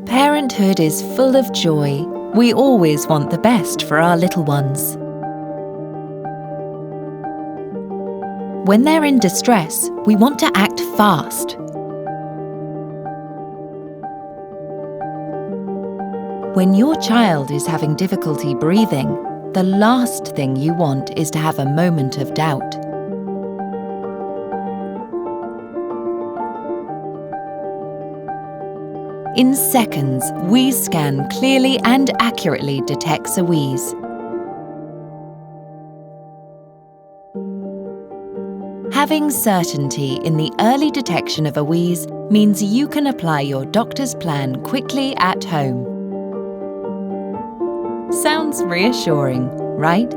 Parenthood is full of joy. We always want the best for our little ones. When they're in distress, we want to act fast. When your child is having difficulty breathing, the last thing you want is to have a moment of doubt. In seconds, WheezeScan clearly and accurately detects a wheeze. Having certainty in the early detection of a wheeze means you can apply your doctor's plan quickly at home. Sounds reassuring, right?